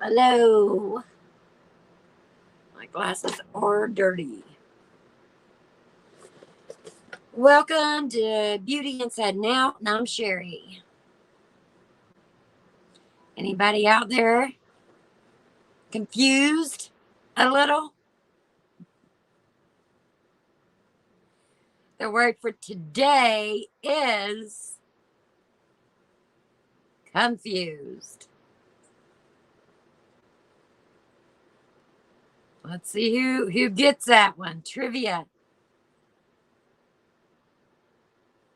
Hello. My glasses are dirty. Welcome to Beauty Inside&Out, and I'm Sherry. Anybody out there confused a little? The word for today is confused. Let's see who gets that one. Trivia.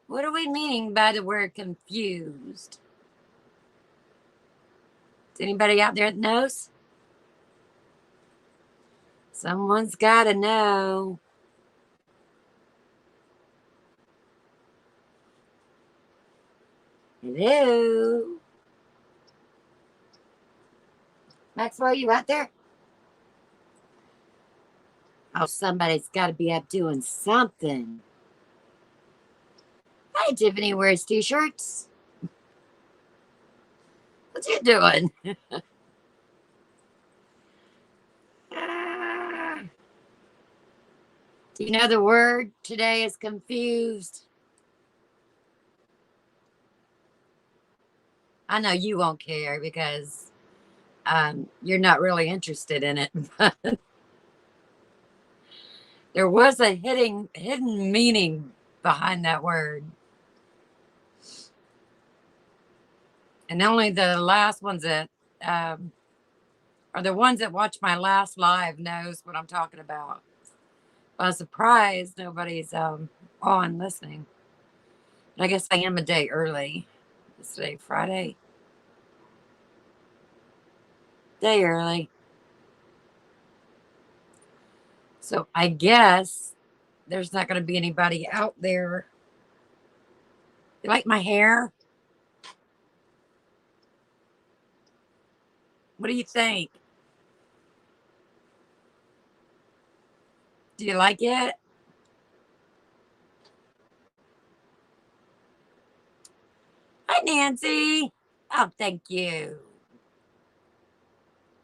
What are we meaning by the word confused? Is anybody out there that knows? Someone's got to know. Hello. Maxwell, you out there? Oh, somebody's got to be up doing something. Hi, Tiffany wears t-shirts. What you doing? Do you know the word today is confused? I know you won't care because you're not really interested in it. But there was a hidden meaning behind that word. And only the last ones that are the ones that watch my last live knows what I'm talking about. I'm surprised nobody's on listening. But I guess I am a day early. It's today, Friday. Day early. So I guess there's not going to be anybody out there. You like my hair? What do you think? Do you like it? Hi, Nancy. Oh, thank you.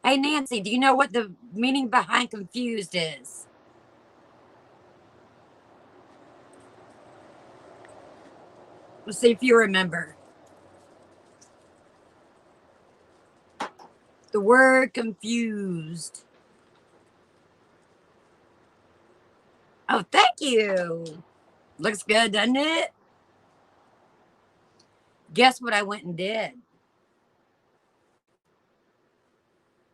Hey, Nancy, do you know what the meaning behind confused is? Let's see if you remember. The word confused. Oh, thank you. Looks good, doesn't it? Guess what I went and did?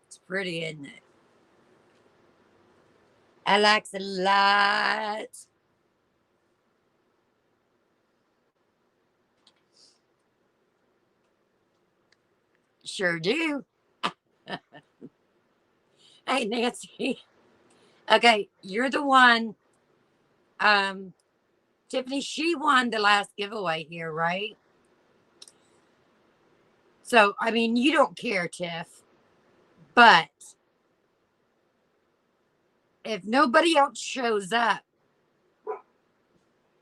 It's pretty, isn't it? I like it a lot. Sure do. Hey, Nancy. Okay, you're the one. Tiffany, she won the last giveaway here, right? So, I mean, you don't care, Tiff. But if nobody else shows up,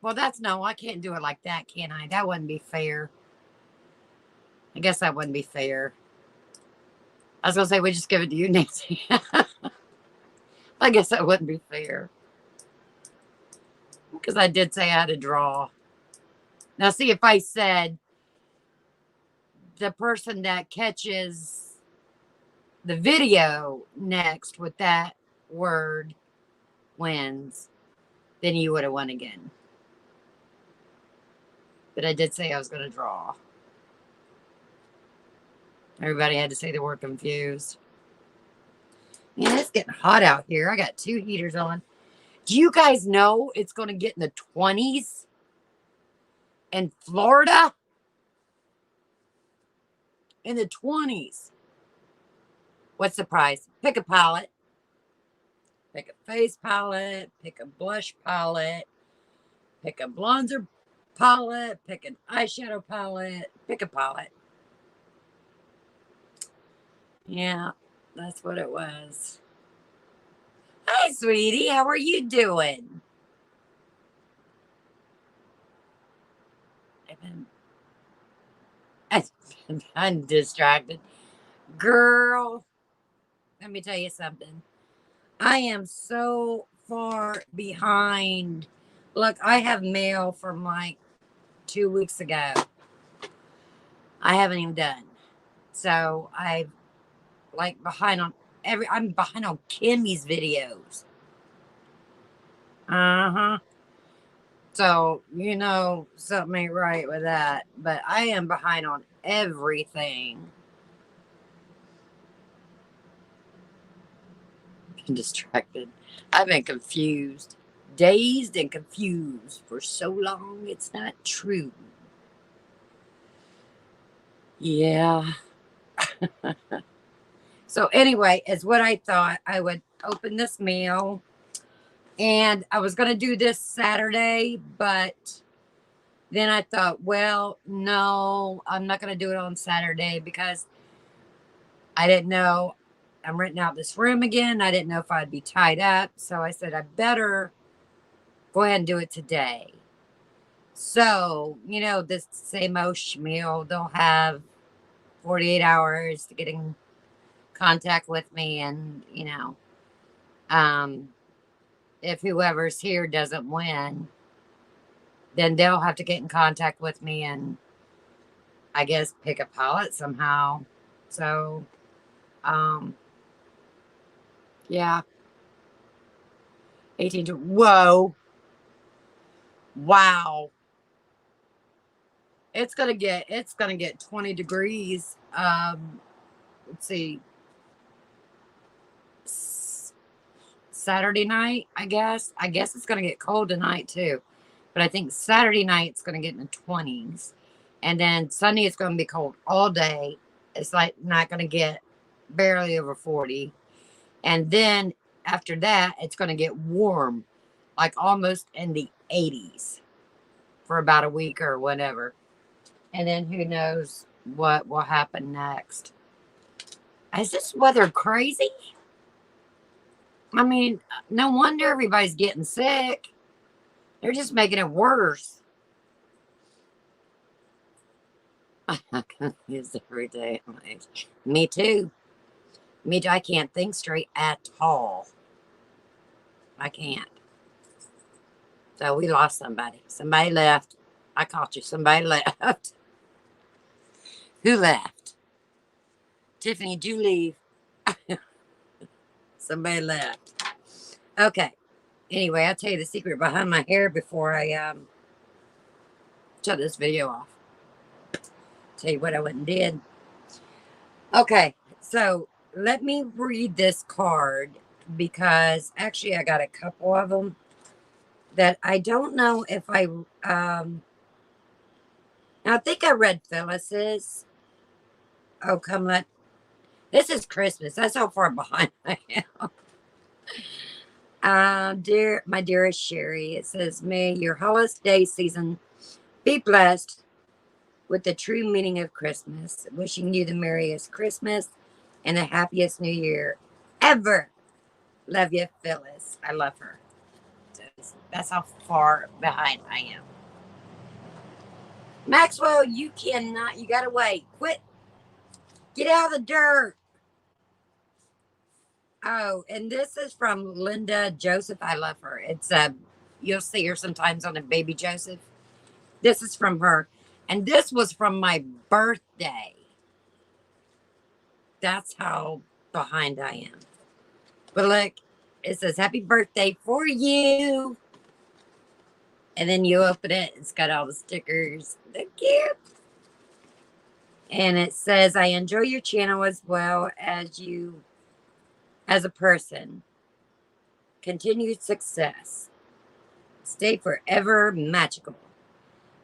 well, that's no, I can't do it like that, can I? That wouldn't be fair. I guess that wouldn't be fair. I was going to say, we just give it to you, Nancy. I guess that wouldn't be fair. Because I did say I had to draw. Now, see, if I said the person that catches the video next with that word wins, then you would have won again. But I did say I was going to draw. Everybody had to say the word confused. Man, it's getting hot out here. I got 2 heaters on. Do you guys know it's going to get in the 20s in Florida? In the 20s. What's the price? Pick a palette. Pick a face palette. Pick a blush palette. Pick a bronzer palette. Pick an eyeshadow palette. Pick a palette. Yeah, that's what it was. Hi, sweetie. How are you doing? I'm distracted. Girl, let me tell you something. I am so far behind. Look, I have mail from like 2 weeks ago. I haven't even done. So I like behind on I'm behind on Kimmy's videos. Uh-huh. So, something ain't right with that. But I am behind on everything. I'm distracted. I've been confused. Dazed and confused for so long, it's not true. Yeah. So anyway, is what I thought. I would open this mail. And I was going to do this Saturday, but then I thought, well, no, I'm not going to do it on Saturday because I didn't know. I'm renting out this room again. I didn't know if I'd be tied up. So I said, I better go ahead and do it today. So, this same old schmeal, they'll have 48 hours to get in contact with me. And, if whoever's here doesn't win, then they'll have to get in contact with me and I guess pick a pallet somehow. So, yeah. 18 to, whoa. Wow. It's gonna get 20 degrees. Let's see. Saturday night, I guess. I guess it's gonna get cold tonight too. But I think Saturday night it's gonna get in the 20s. And then Sunday it's gonna be cold all day. It's like not gonna get barely over 40. And then after that, it's gonna get warm, like almost in the 80s for about a week or whatever. And then who knows what will happen next. Is this weather crazy? I mean, no wonder everybody's getting sick. They're just making it worse. I confused every day. Me too. Me too. I can't think straight at all. I can't. So we lost somebody. Somebody left. I caught you. Somebody left. Who left? Tiffany, did you leave? Somebody left. Okay. Anyway, I'll tell you the secret behind my hair before I shut this video off. Tell you what I went and did. Okay, so let me read this card because actually I got a couple of them that I don't know if I think I read Phyllis's. Oh, come let. This is Christmas. That's how far behind I am. My dearest Sherry, it says, may your holiday season be blessed with the true meaning of Christmas. Wishing you the merriest Christmas and the happiest New Year ever. Love you, Phyllis. I love her. That's how far behind I am. Maxwell, you cannot. You gotta wait. Quit. Get out of the dirt. Oh, and this is from Linda Joseph. I love her. It's you'll see her sometimes on a Baby Joseph. This is from her. And this was from my birthday. That's how behind I am. But look, it says happy birthday for you. And then you open it, it's got all the stickers. They're cute. And it says, I enjoy your channel as well as you as a person. Continued success. Stay forever magical.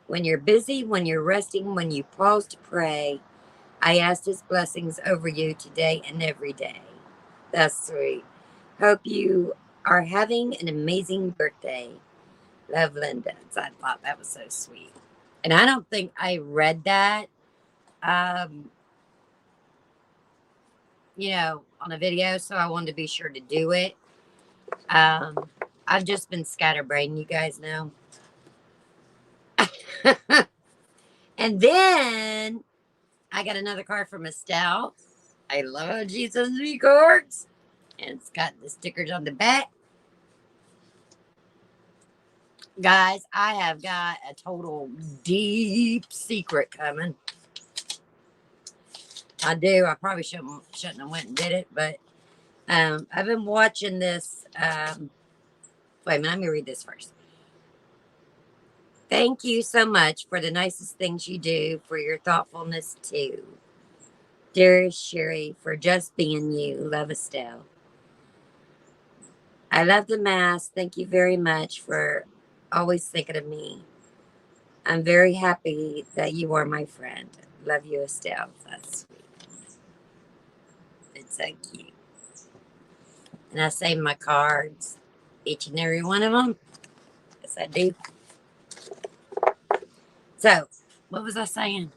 When you're busy, when you're resting, when you pause to pray, I ask his blessings over you today and every day. That's sweet. Hope you are having an amazing birthday. Love, Linda. So I thought that was so sweet. And I don't think I read that, on a video, so I wanted to be sure to do it. I've just been scatterbrained, you guys know. And then I got another card from Estelle. I love Jesus cards. And it's got the stickers on the back. Guys, I have got a total deep secret coming. I do. I probably shouldn't have went and did it, but I've been watching this. Wait a minute, let me read this first. Thank you so much for the nicest things you do, for your thoughtfulness too. Dearest Sherry, for just being you. Love, Estelle. I love the mask. Thank you very much for always thinking of me. I'm very happy that you are my friend. Love you, Estelle. That's sweet. It's so cute. And I save my cards, each and every one of them. Yes, I do. So, what was I saying?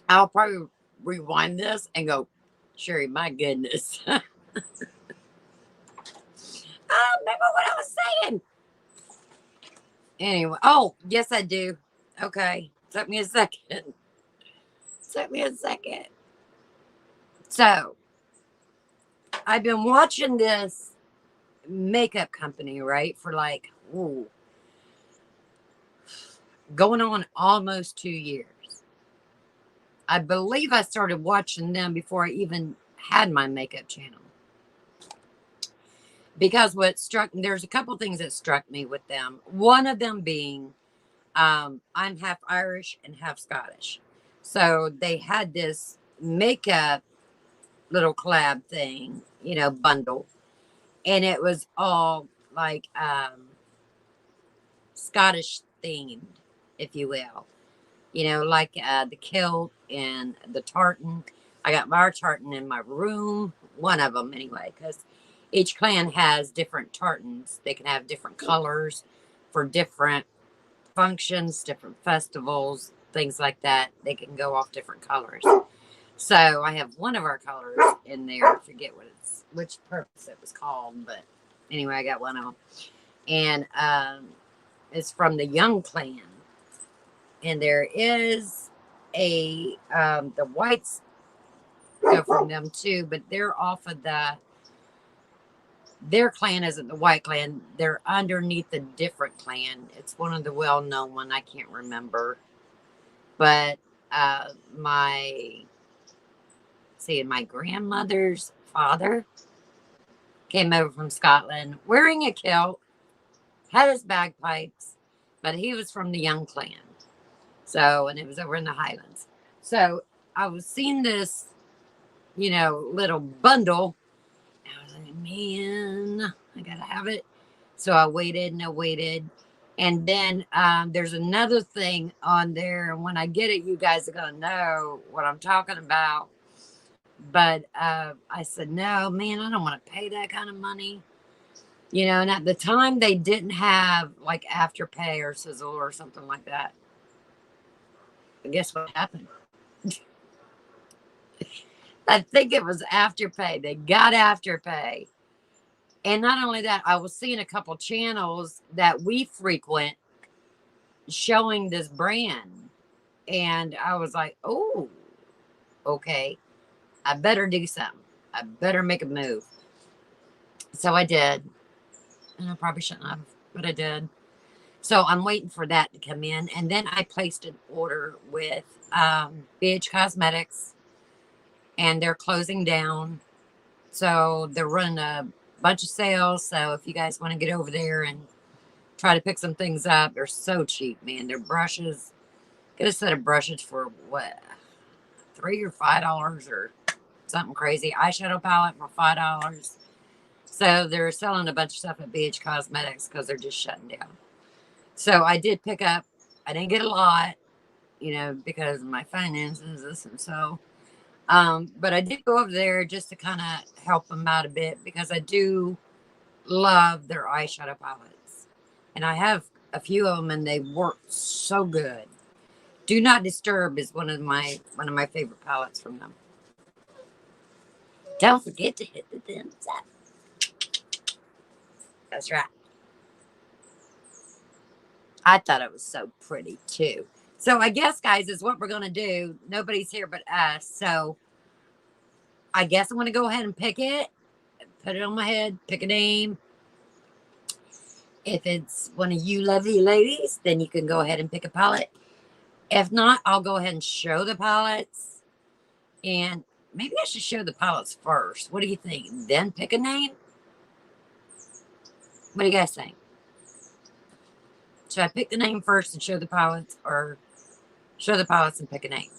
I'll probably rewind this and go, Sherry, my goodness. I remember what I was saying. Anyway, oh, yes, I do. Okay. Took me a second. So, I've been watching this makeup company, right, for like, going on almost 2 years. I believe I started watching them before I even had my makeup channel. Because there's a couple things that struck me with them. One of them being, I'm half Irish and half Scottish. So they had this makeup little collab thing, bundle. And it was all like Scottish themed, if you will. Like the kilt and the tartan. I got my tartan in my room, one of them anyway, because each clan has different tartans. They can have different colors for different functions, different festivals, things like that. They can go off different colors. So I have one of our colors in there. I forget which purpose it was called, but anyway, I got one of them. And it's from the Young Clan. And there is the whites go from them too, but they're off of their clan isn't the white clan. They're underneath a different clan. It's one of the well-known one. I can't remember. But my grandmother's father came over from Scotland wearing a kilt, had his bagpipes, but he was from the Young Clan. So, and it was over in the Highlands. So I was seeing this, little bundle. I was like, man, I gotta have it. So I waited and I waited. And then there's another thing on there. And when I get it, you guys are gonna know what I'm talking about. But I said, no, man, I don't want to pay that kind of money. And at the time they didn't have like Afterpay or Sizzle or something like that. But guess what happened? I think it was Afterpay. They got Afterpay. And not only that, I was seeing a couple channels that we frequent showing this brand. And I was like, oh, okay. I better do something. I better make a move. So I did. And I probably shouldn't have, but I did. So I'm waiting for that to come in. And then I placed an order with BH Cosmetics. And they're closing down. So they're running a bunch of sales. So if you guys want to get over there and try to pick some things up, they're so cheap, man. Their brushes, get a set of brushes for what, $3 or $5 or something crazy. Eyeshadow palette for $5. So they're selling a bunch of stuff at BH Cosmetics because they're just shutting down. So I did pick up. I didn't get a lot, because of my finances, this and so. But I did go over there just to kind of help them out a bit because I do love their eyeshadow palettes. And I have a few of them and they work so good. Do Not Disturb is one of my favorite palettes from them. Don't forget to hit the thumbs up. That's right. I thought it was so pretty too. So I guess, guys, is what we're going to do. Nobody's here but us. So I guess I'm going to go ahead and pick it, put it on my head, pick a name. If it's one of you lovely ladies, then you can go ahead and pick a palette. If not, I'll go ahead and show the palettes. And maybe I should show the palettes first. What do you think? Then pick a name? What do you guys think? Should I pick the name first and show the palettes, or show the palettes and pick a name?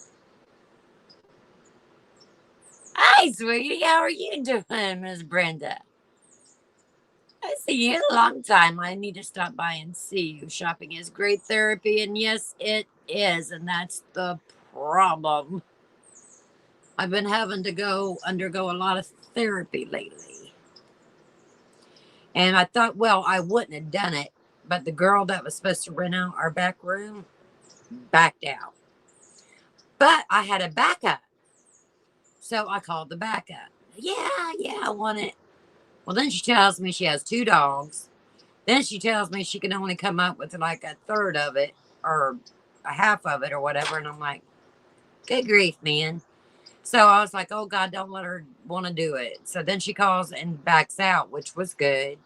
Hi, sweetie. How are you doing, Miss Brenda? I see you in a long time. I need to stop by and see you. Shopping is great therapy, and yes, it is, and that's the problem. I've been having to undergo a lot of therapy lately. And I thought, well, I wouldn't have done it, but the girl that was supposed to rent out our back room backed out. But I had a backup. So I called the backup. Yeah, I want it. Well, then she tells me she has 2 dogs. Then she tells me she can only come up with like a third of it or a half of it or whatever. And I'm like, good grief, man. So I was like, oh, God, don't let her want to do it. So then she calls and backs out, which was good.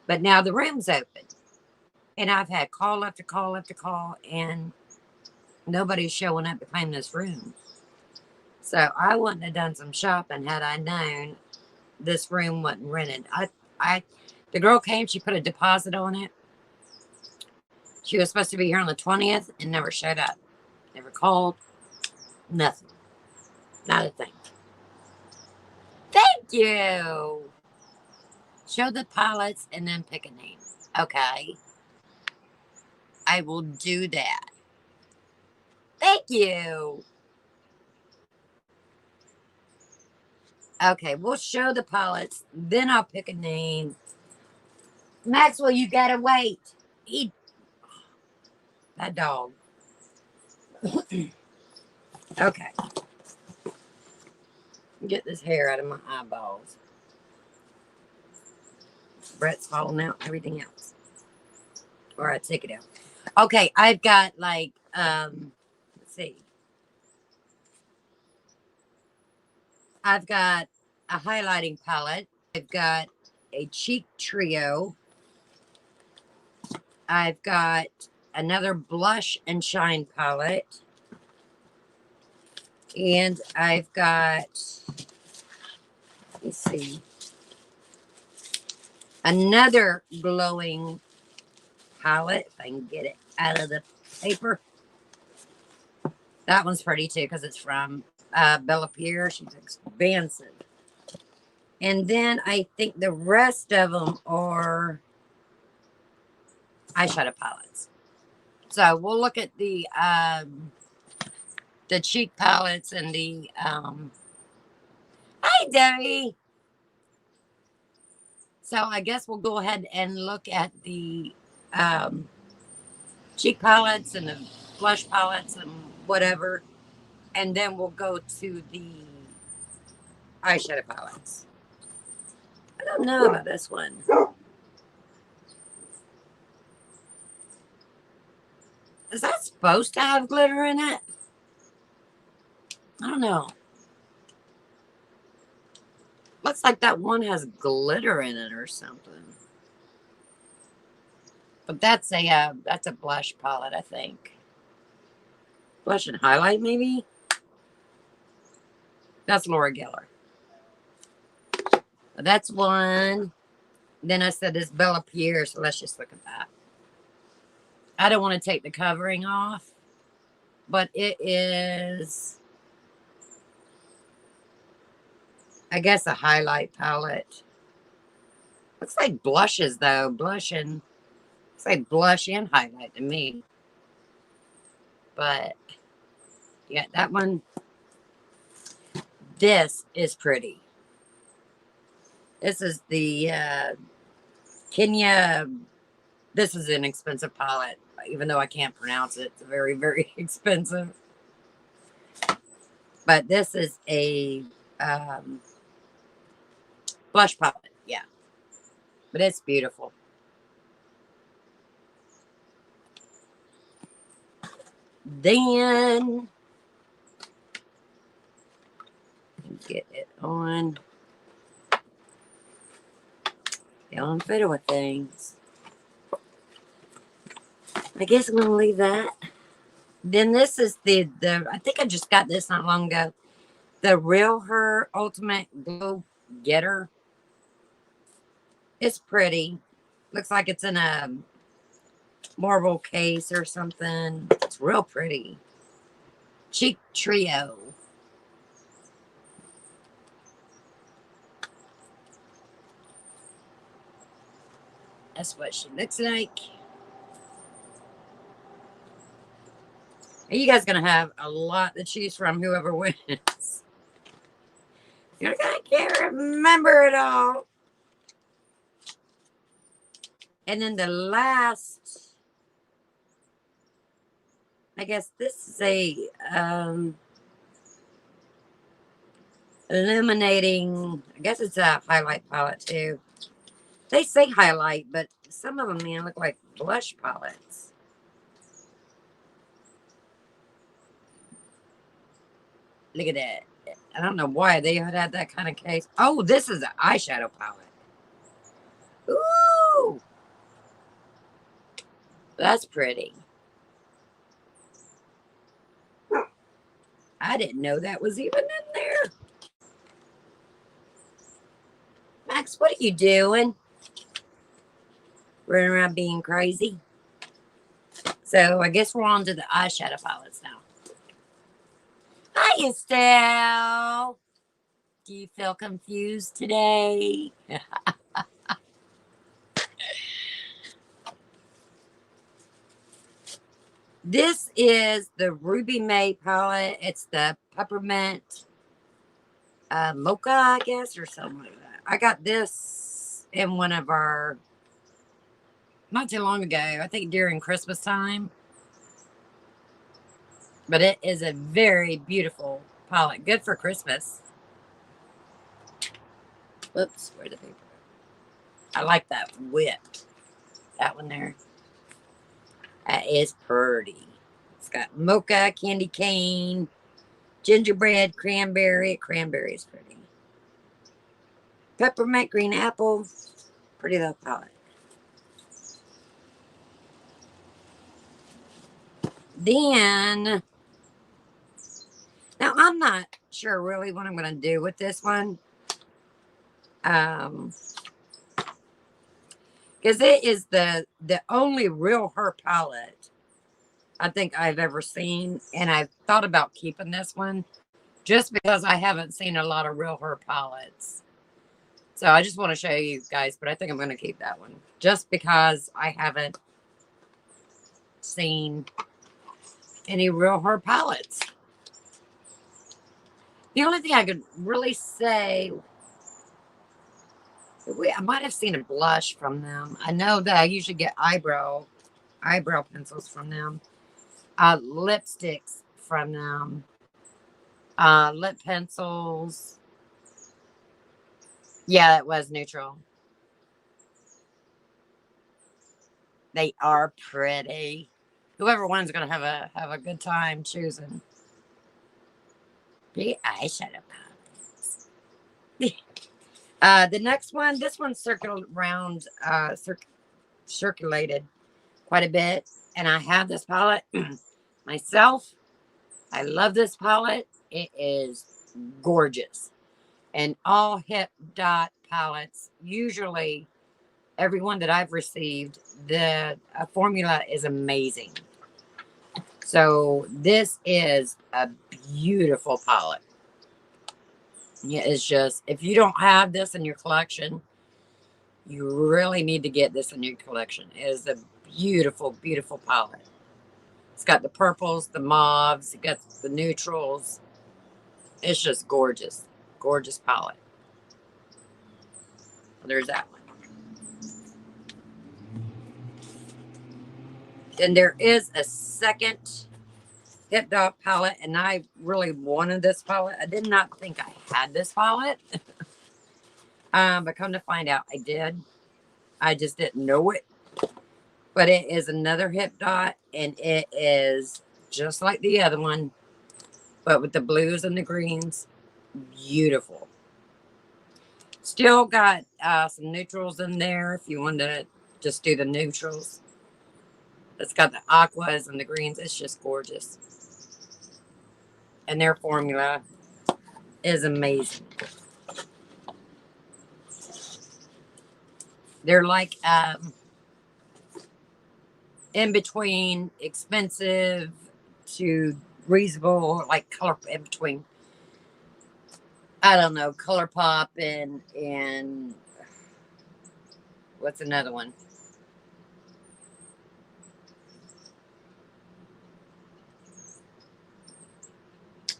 But now the room's open. And I've had call after call after call, and nobody's showing up to claim this room. So I wouldn't have done some shopping had I known this room wasn't rented. The girl came, she put a deposit on it. She was supposed to be here on the 20th and never showed up. Never called. Nothing. Not a thing. Thank you. Show the palettes and then pick a name. Okay. I will do that. Thank you. Okay, we'll show the palettes. Then I'll pick a name. Maxwell, you gotta wait. That dog. Okay. Get this hair out of my eyeballs. Brett's falling out, everything else. Or I take it out. Okay, I've got like, let's see. I've got a highlighting palette. I've got a cheek trio. I've got another blush and shine palette. And I've got, let's see, another glowing palette, if I can get it out of the paper. That one's pretty too, because it's from Bella Pierre. She's expensive. And then I think the rest of them are eyeshadow palettes. So we'll look at the cheek palettes and the hi Debbie. So I guess we'll go ahead and look at the cheek palettes and the blush palettes and whatever, and then we'll go to the eyeshadow palettes. I don't know about this one. Is that supposed to have glitter in it? I don't know. Looks like that one has glitter in it or something. But that's a blush palette, I think. Blush and highlight, maybe? That's Laura Geller. That's one. Then I said this Bella Pierre, so let's just look at that. I don't want to take the covering off, but it is, I guess, a highlight palette. Looks like blushes, though. Looks like blush and highlight to me. But, yeah, that one. This is pretty. This is the Kenya. This is an expensive palette, even though I can't pronounce it. It's very, very expensive. But this is a blush palette, yeah. But it's beautiful. Then get it on. Feeling fiddle with things. I guess I'm gonna leave that. Then this is the I think I just got this not long ago. The Real Her Ultimate Glow Getter. It's pretty. Looks like it's in a marble case or something. It's real pretty. Cheek Trio. That's what she looks like. You guys gonna have a lot to choose from, whoever wins. I can't remember it all. And then the last, I guess this is a illuminating. I guess it's a highlight palette too. They say highlight, but some of them, man, look like blush palettes. Look at that. I don't know why they had that kind of case. Oh, this is an eyeshadow palette. Ooh. That's pretty. I didn't know that was even in there. Max, what are you doing? Running around being crazy. So I guess we're on to the eyeshadow palettes now. Hi, Estelle. Do you feel confused today? This is the Ruby May palette. It's the peppermint mocha, I guess, or something like that. I got this in one of our, not too long ago, I think during Christmas time. But it is a very beautiful palette. Good for Christmas. Whoops, where's the paper? I like that whipped. That one there. That is pretty. It's got mocha, candy cane, gingerbread, cranberry. Cranberry is pretty. Peppermint, green apple. Pretty little palette. Then, now I'm not sure really what I'm going to do with this one. Because it is the only Real Her palette I think I've ever seen. And I've thought about keeping this one just because I haven't seen a lot of Real Her palettes. So I just want to show you guys, but I think I'm going to keep that one just because I haven't seen any Real Her palettes. The only thing I could really say, I might have seen a blush from them. I know that I usually get eyebrow pencils from them, lipsticks from them, lip pencils. Yeah, that was neutral. They are pretty. Whoever wins going to have a good time choosing. Big eyeshadow palettes. The next one, this one circulated quite a bit, and I have this palette myself. I love this palette. It is gorgeous. And all Hip Dot palettes, usually every one that I've received, the formula is amazing. So this is a beautiful palette. Yeah, it's just, if you don't have this in your collection, you really need to get this in your collection. It is a beautiful, beautiful palette. It's got the purples, the mauves, it got the neutrals. It's just gorgeous. Gorgeous palette. There's that one. Then there is a second Hip Dot palette, and I really wanted this palette. I did not think I had this palette. But come to find out, I did. I just didn't know it. But it is another Hip Dot, and it is just like the other one, but with the blues and the greens. Beautiful. Still got some neutrals in there if you want to just do the neutrals. It's got the aquas and the greens. It's just gorgeous. And their formula is amazing. They're like in between expensive to reasonable, like color in between. I don't know, Color Pop and what's another one?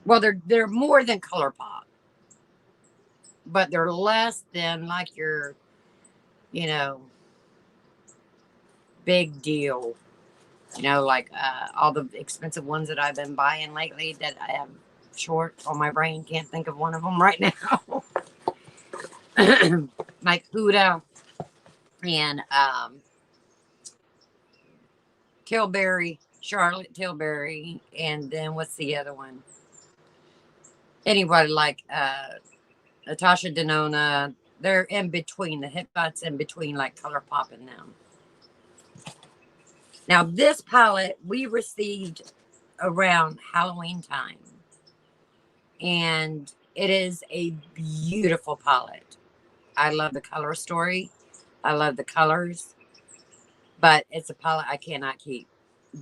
Well, they're more than Color Pop, but they're less than like your, you know, big deal. You know, like all the expensive ones that I've been buying lately that I have short on my brain. Can't think of one of them right now. Like Huda and Tilbury, Charlotte Tilbury, and then what's the other one? Anybody like Natasha Denona. They're in between. The hip spots in between, like Color Pop and them. Now, this palette we received around Halloween time, and it is a beautiful palette. I love the color story. I love the colors, but it's a palette I cannot keep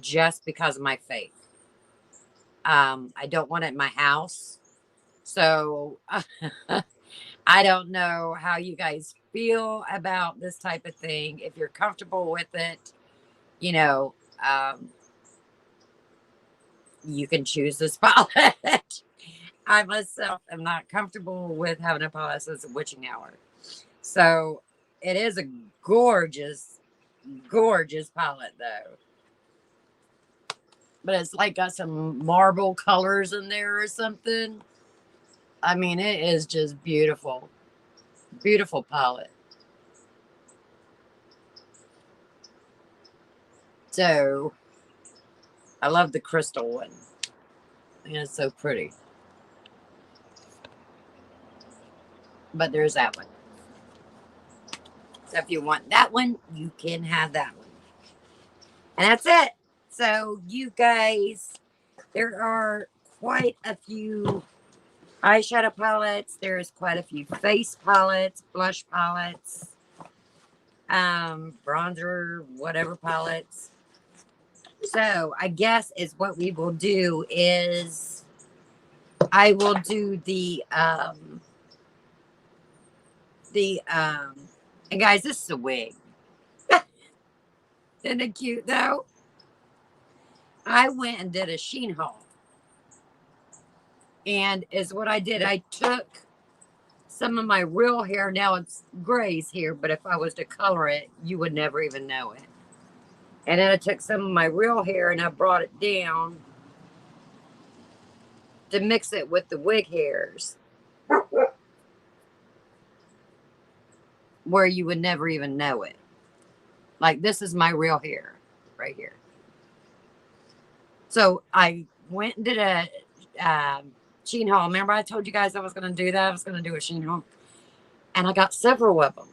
just because of my faith. I don't want it in my house. So I don't know how you guys feel about this type of thing. If you're comfortable with it, you know, you can choose this palette. I myself am not comfortable with having a palette that says witching hour. So it is a gorgeous, gorgeous palette though. But it's like got some marble colors in there or something. I mean, it is just beautiful. Beautiful palette. So I love the crystal one. And it's so pretty. But there's that one. So if you want that one, you can have that one. And that's it. So you guys, there are quite a few eyeshadow palettes. There's quite a few face palettes, blush palettes, bronzer, whatever palettes. So I guess is what we will do is I will do and guys, this is a wig. Isn't it cute though? I went and did a sheen haul. And is what I did. I took some of my real hair. Now it's grays here, but if I was to color it, you would never even know it. And then I took some of my real hair and I brought it down to mix it with the wig hairs. Where you would never even know it. Like this is my real hair right here. So I went and did a sheen haul. Remember I told you guys I was going to do that? I was going to do a sheen haul. And I got several of them.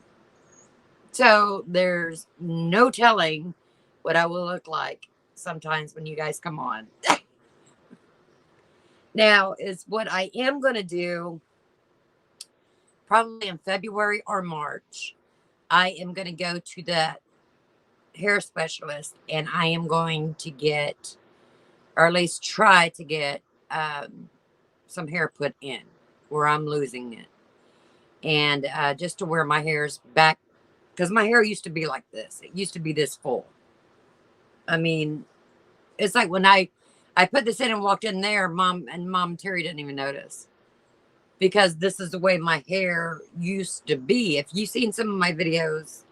So there's no telling what I will look like sometimes when you guys come on. Now is what I am going to do probably in February or March. I am going to go to the hair specialist and I am going to get, or at least try to get some hair put in where I'm losing it. And just to where my hair's back, because my hair used to be like this. It used to be this full. I mean, it's like when I put this in and walked in there, Mom Terry didn't even notice. Because this is the way my hair used to be. If you've seen some of my videos,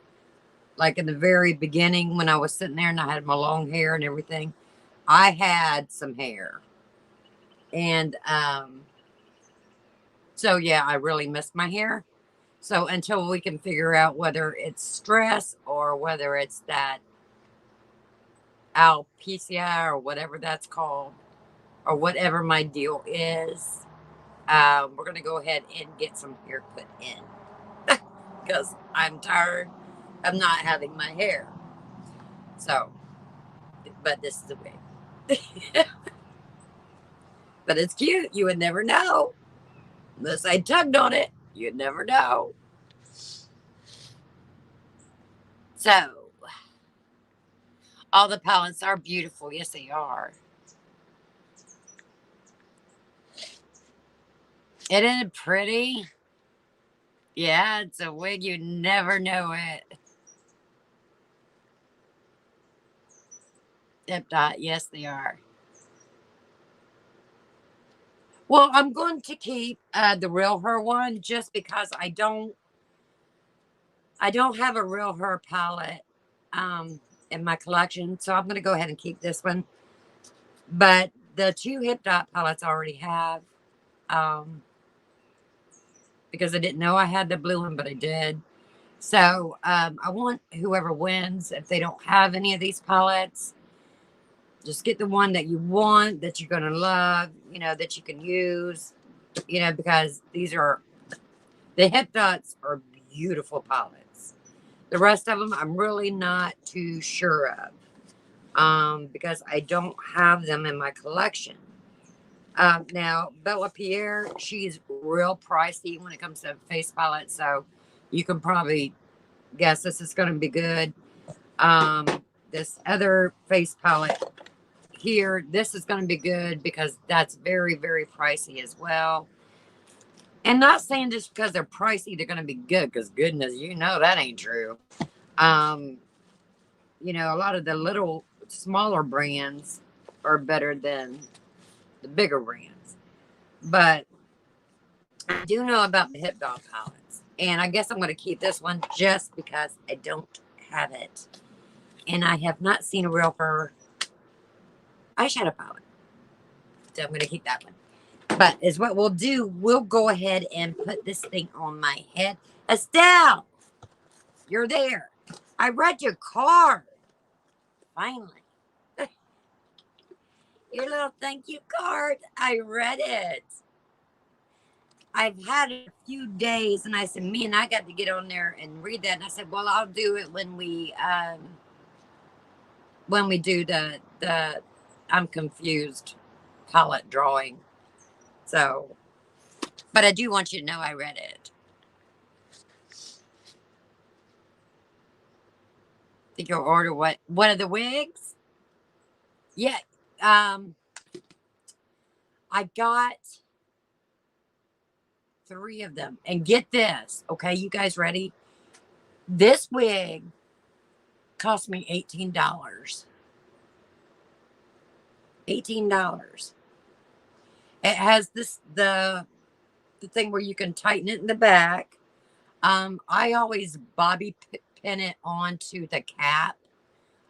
like in the very beginning when I was sitting there and I had my long hair and everything, I had some hair. And so, yeah, I really missed my hair. So until we can figure out whether it's stress or whether it's that alopecia or whatever that's called, or whatever my deal is. We're going to go ahead and get some hair put in because I'm tired of not having my hair. So, but this is a wig. But it's cute. You would never know. Unless I tugged on it, you'd never know. So, all the palettes are beautiful. Yes, they are. Isn't it pretty? Yeah, it's a wig. You never know it. Dip dot. Yes, they are. Well, I'm going to keep the real her one just because I don't have a real her palette in my collection, so I'm going to go ahead and keep this one. But the two hip dot palettes I already have, because I didn't know I had the blue one, but I did. So I want whoever wins, if they don't have any of these palettes, just get the one that you want, that you're going to love, that you can use, because the hip dots are beautiful palettes. The rest of them, I'm really not too sure of, because I don't have them in my collection. Now, Bella Pierre, she's real pricey when it comes to face palettes, so you can probably guess this is going to be good. This other face palette here, this is going to be good because that's very, very pricey as well. And not saying just because they're pricey, they're going to be good, because goodness, that ain't true. A lot of the little smaller brands are better than the bigger brands. But I do know about the Hip Dog palettes. And I guess I'm going to keep this one just because I don't have it. And I have not seen a real her eyeshadow palette. So I'm going to keep that one. But is what we'll do. We'll go ahead and put this thing on my head. Estelle, you're there. I read your card. Finally. Your little thank you card. I read it. I've had it a few days, and I said, man, I got to get on there and read that. And I said, well, I'll do it when we do the I'm confused palette drawing. So, but I do want you to know I read it. Think you'll order what? One of the wigs? Yeah. I got 3 of them. And get this, okay, you guys ready? This wig cost me $18. $18. It has the thing where you can tighten it in the back. I always bobby pin it onto the cap,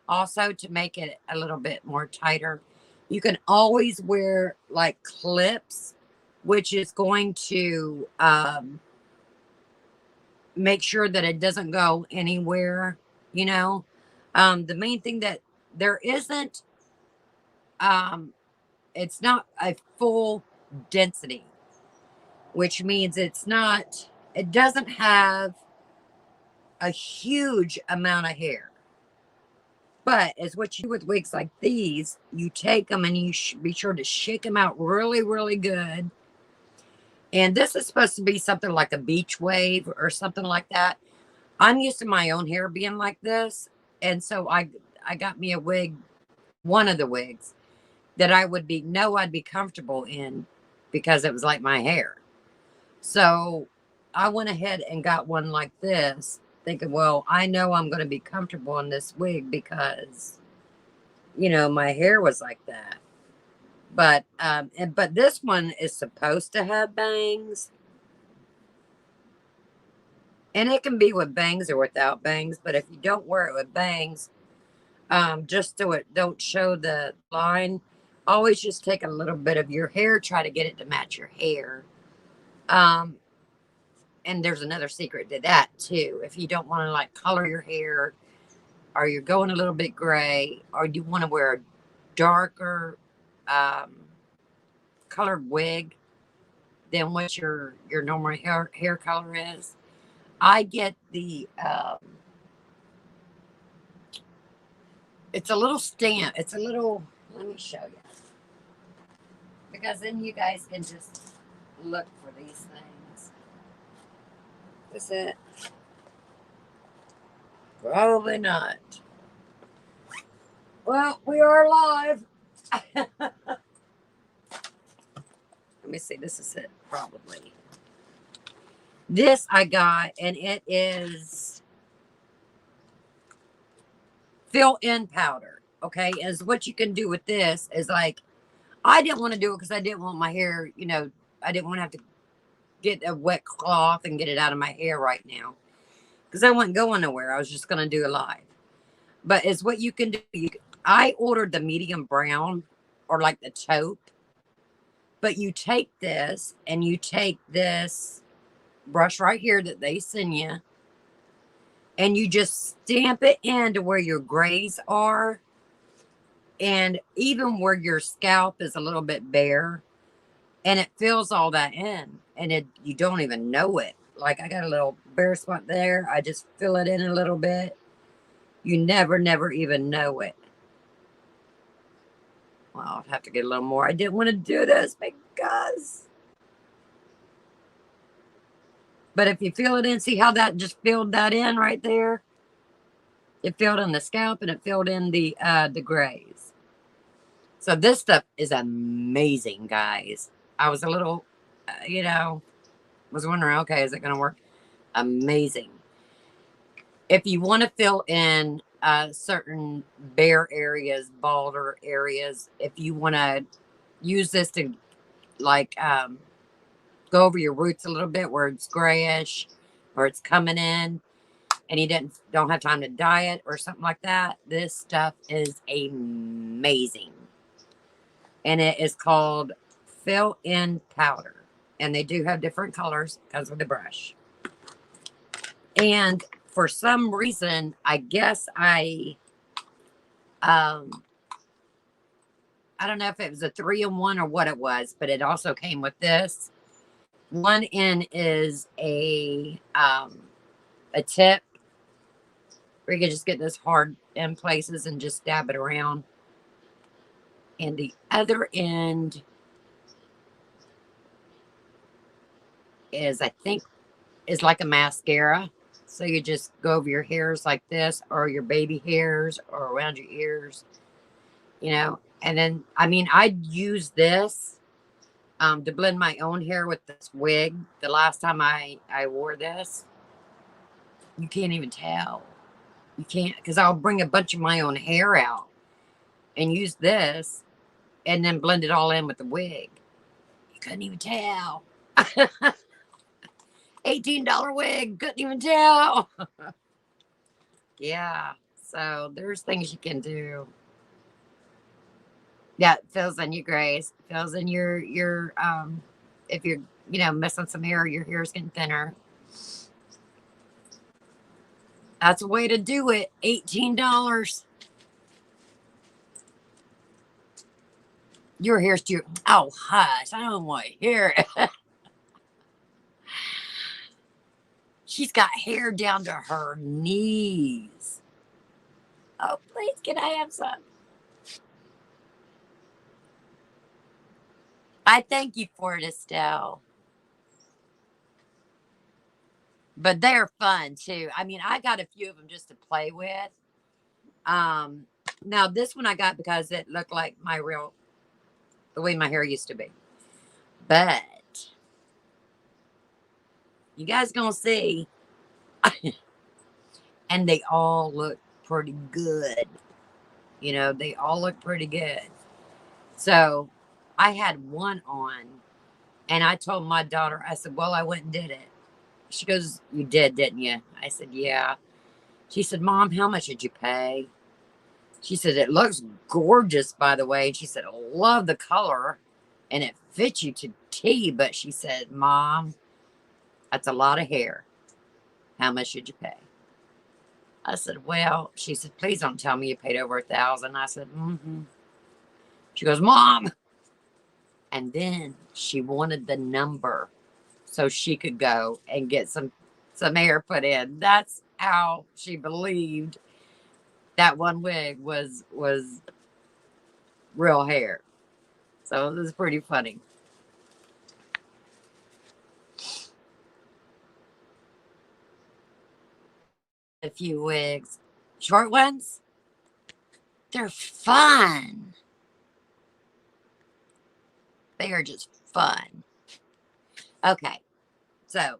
also to make it a little bit more tighter. You can always wear like clips, which is going to make sure that it doesn't go anywhere. The main thing that there isn't, it's not a full density, which means it doesn't have a huge amount of hair. But as what you do with wigs like these, you take them and you be sure to shake them out really, really good. And this is supposed to be something like a beach wave or something like that. I'm used to my own hair being like this. And so I got me a wig, one of the wigs, that I'd be comfortable in because it was like my hair. So I went ahead and got one like this, thinking, well, I know I'm going to be comfortable in this wig because, my hair was like that. But but this one is supposed to have bangs. And it can be with bangs or without bangs. But if you don't wear it with bangs, just so it don't show the line, always just take a little bit of your hair, try to get it to match your hair. And there's another secret to that too. If you don't want to like color your hair, or you're going a little bit gray, or you want to wear a darker colored wig than what your normal hair color is, I get the it's a little stamp. It's a little, let me show you. Because then you guys can just look for these things. Is it? Probably not. Well, we are live. Let me see. This is it, probably. This I got, and it is fill-in powder. Okay, is what you can do with this is like, I didn't want to do it because I didn't want my hair, you know, I didn't want to have to get a wet cloth and get it out of my hair right now because I wasn't going nowhere. I was just going to do a live. But it's what you can do. I ordered the medium brown or like the taupe. But you take this and you take this brush right here that they send you and you just stamp it into where your grays are and even where your scalp is a little bit bare, and it fills all that in, and you don't even know it. Like I got a little bare spot there. I just fill it in a little bit. You never even know it. Well, I'll have to get a little more. I didn't want to do this because... But if you fill it in, see how that just filled that in right there? It filled in the scalp and it filled in the grays. So this stuff is amazing, guys. I was a little, you know, was wondering, okay, is it going to work? Amazing. If you want to fill in certain bare areas, balder areas, if you want to use this to like go over your roots a little bit where it's grayish or it's coming in and you don't have time to dye it or something like that, this stuff is amazing. And it is called fill-in powder. And they do have different colors because of the brush. And for some reason, I guess I don't know if it was a 3-in-1 or what it was, but it also came with this. One end is a tip where you can just get this hard in places and just dab it around. And the other end is, I think, is like a mascara. So you just go over your hairs like this, or your baby hairs, or around your ears, you know. And then, I mean, I'd use this to blend my own hair with this wig. The last time I wore this, you can't even tell. You can't, because I'll bring a bunch of my own hair out and use this and then blend it all in with the wig. You couldn't even tell. $18 wig, couldn't even tell. Yeah, so there's things you can do. Yeah, it fills in your grays, fills in your if you're, you know, missing some hair, your hair's getting thinner. That's a way to do it. $18. Your hair's too... Oh, hush. I don't want to hear it. She's got hair down to her knees. Oh, please, can I have some? I thank you for it, Estelle. But they're fun, too. I mean, I got a few of them just to play with. Now, this one I got because it looked like the way my hair used to be. But you guys gonna see. And they all look pretty good. You know, they all look pretty good. So I had one on and I told my daughter, I said, well, I went and did it. She goes, you did, didn't you? I said, yeah. She said, Mom, how much did you pay? She said, it looks gorgeous, by the way. She said, I love the color and it fits you to T. But she said, Mom, that's a lot of hair. How much should you pay? I said, well, she said, please don't tell me you paid over $1,000. I said, mm-hmm. She goes, Mom. And then she wanted the number so she could go and get some hair put in. That's how she believed that one wig was real hair. So it was pretty funny. A few wigs. Short ones, they're fun. They are just fun. Okay. So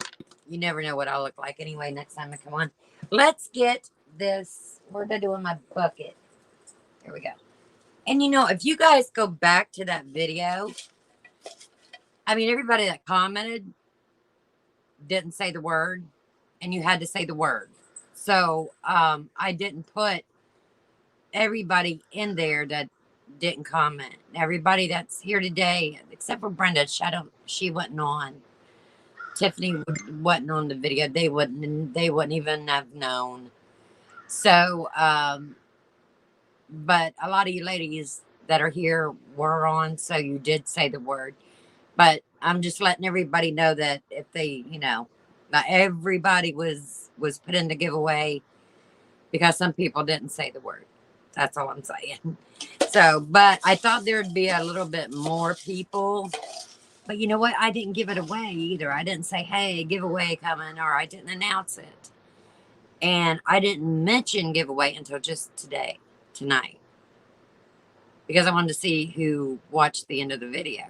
you never know what I'll look like anyway next time I come on. Let's get this. Where did I do in my bucket? Here we go. And you know, if you guys go back to that video, I mean, everybody that commented didn't say the word, and you had to say the word. So I didn't put everybody in there that didn't comment. Everybody that's here today, except for Brenda, she wasn't on. Tiffany wasn't on the video. They wouldn't even have known. So, but a lot of you ladies that are here were on, so you did say the word. But I'm just letting everybody know that if they, not everybody was put in the giveaway because some people didn't say the word. That's all I'm saying. So, but I thought there'd be a little bit more people. But you know what? I didn't give it away either. I didn't say, hey, giveaway coming, or I didn't announce it. And I didn't mention giveaway until just tonight. Because I wanted to see who watched the end of the video,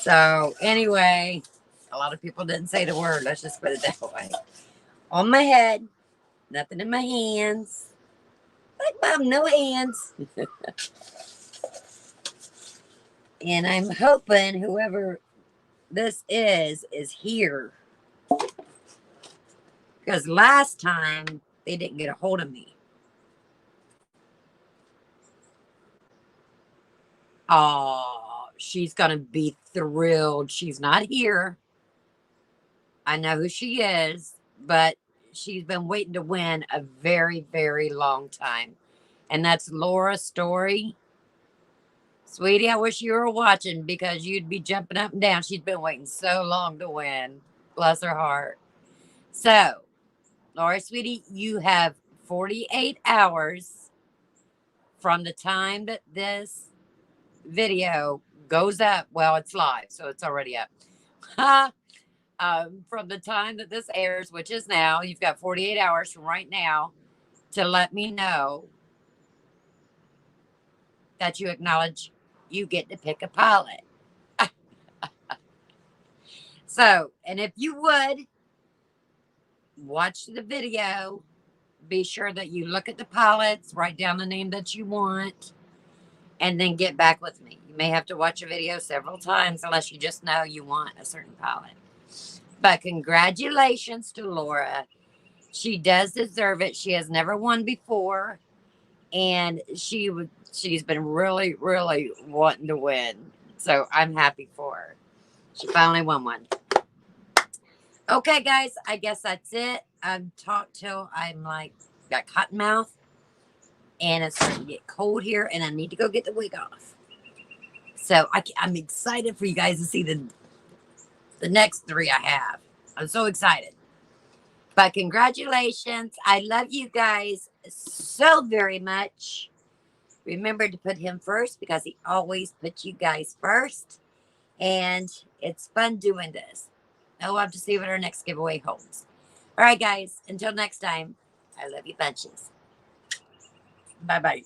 So anyway, a lot of people didn't say the word. Let's just put it that way. On my head, nothing in my hands. Like Mom, no hands. And I'm hoping whoever this is here. Because last time they didn't get a hold of me. Oh, she's going to be thrilled. She's not here. I know who she is, but she's been waiting to win a very, very long time. And that's Laura Story. Sweetie, I wish you were watching because you'd be jumping up and down. She's been waiting so long to win. Bless her heart. So, Laura, sweetie, you have 48 hours from the time that this video goes up. Well, it's live, so it's already up. From the time that this airs, which is now, you've got 48 hours from right now to let me know that you acknowledge you get to pick a pilot. So, and if you would watch the video, be sure that you look at the pilots, write down the name that you want, and then get back with me. You may have to watch a video several times unless you just know you want a certain pilot. But congratulations to Laura. She does deserve it. She has never won before. And she's been really, really wanting to win. So I'm happy for her. She finally won one. Okay, guys, I guess that's it. I've talked till I'm like got cotton mouth. And it's starting to get cold here. And I need to go get the wig off. So I'm excited for you guys to see the next 3 I have. I'm so excited. But congratulations. I love you guys so very much. Remember to put him first because he always puts you guys first. And it's fun doing this. I'll have to see what our next giveaway holds. All right, guys. Until next time, I love you bunches. Bye-bye.